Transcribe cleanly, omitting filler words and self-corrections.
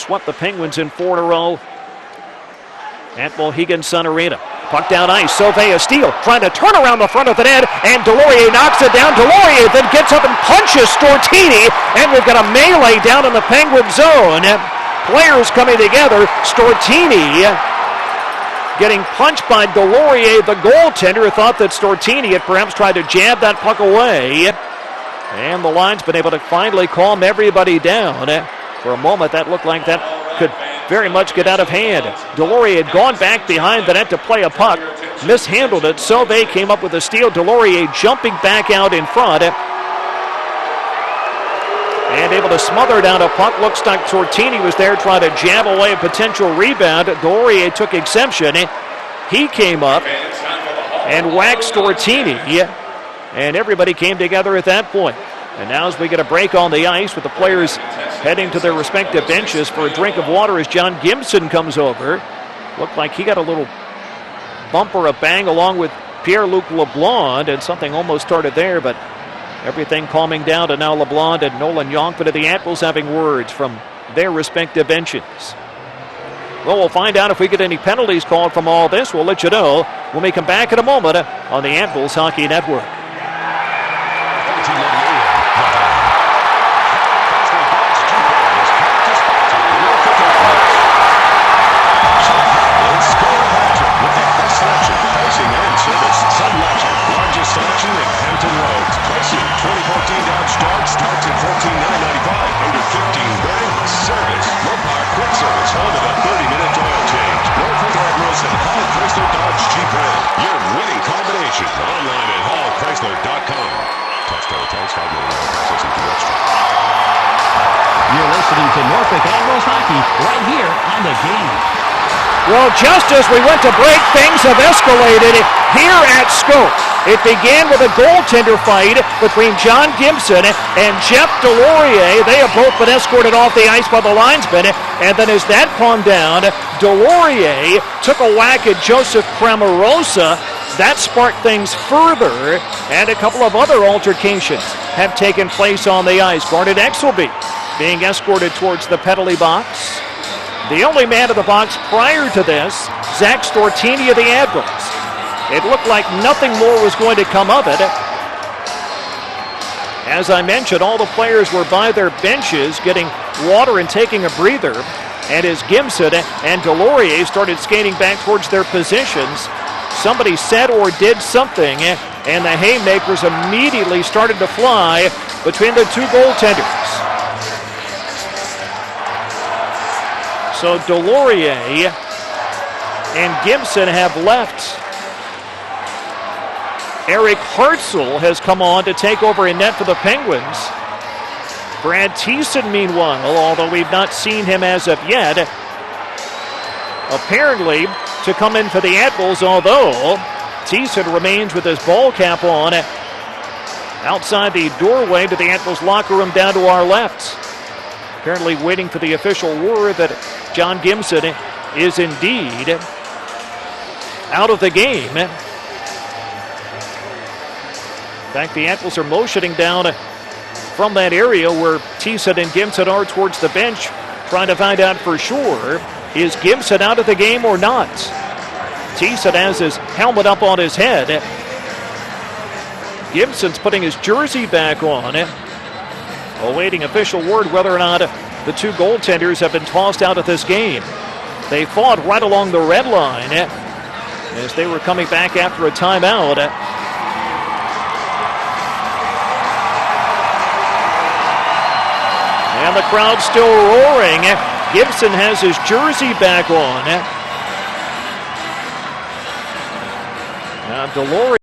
swept the Penguins in 4 in a row at Mohegan Sun Arena. Puck down ice, Sauvé a steal, trying to turn around the front of the net, and Deslauriers knocks it down. Deslauriers then gets up and punches Stortini, and we've got a melee down in the Penguin zone. Players coming together. Stortini getting punched by Deslauriers, the goaltender, thought that Stortini had perhaps tried to jab that puck away. And the line's been able to finally calm everybody down. For a moment, that looked like that could very much get out of hand. Deslauriers had gone back behind the net to play a puck, mishandled it. Sauvé came up with a steal. Deslauriers jumping back out in front and able to smother down a puck. Looks like Stortini was there trying to jab away a potential rebound. Deslauriers took exception. He came up and whacked Stortini, and everybody came together at that point. And now as we get a break on the ice with the players heading to their respective benches for a drink of water as John Gibson comes over. Looked like he got a little bump or a bang along with Pierre-Luc LeBlanc, and something almost started there, but everything calming down to now LeBlanc and Nolan Yonkman of the Admirals having words from their respective benches. Well, we'll find out if we get any penalties called from all this. We'll let you know when we come back in a moment on the Admirals Hockey Network. Selection in Hampton Roads. Pricing 2014 Dodge Dart starts at $14,995. Under 15 grand. Service. Mopar Quick Service. Home of a 30-minute oil change. Norfolk Admirals and Hall Chrysler Dodge Jeep Ram. Your winning combination. Online at hallchrysler.com. Touchdown thanks. $5 million processing fee extra. You're listening to Norfolk Admirals Hockey right here on The Game. Well, just as we went to break, things have escalated here at Scope. It began with a goaltender fight between John Gibson and Jeff Deslauriers. They have both been escorted off the ice by the linesman. And then as that calmed down, Deslauriers took a whack at Joseph Cramarosa. That sparked things further, and a couple of other altercations have taken place on the ice. Garnet Exelby being escorted towards the penalty box. The only man in the box prior to this, Zach Stortini of the Admirals. It looked like nothing more was going to come of it. As I mentioned, all the players were by their benches getting water and taking a breather. And as Gibson and Deslauriers started skating back towards their positions, somebody said or did something, and the haymakers immediately started to fly between the two goaltenders. So Deslauriers and Gibson have left. Eric Hartzell has come on to take over in net for the Penguins. Brad Thiessen, meanwhile, although we've not seen him as of yet, apparently to come in for the Admirals, although Thiessen remains with his ball cap on outside the doorway to the Admirals locker room down to our left. Apparently waiting for the official word that John Gibson is indeed out of the game. In fact, the Admirals are motioning down from that area where Thiessen and Gibson are towards the bench, trying to find out for sure, is Gibson out of the game or not? Thiessen has his helmet up on his head. Gibson's putting his jersey back on, awaiting official word whether or not the two goaltenders have been tossed out of this game. They fought right along the red line as they were coming back after a timeout. And the crowd still roaring. Gibson has his jersey back on. Now Deslauriers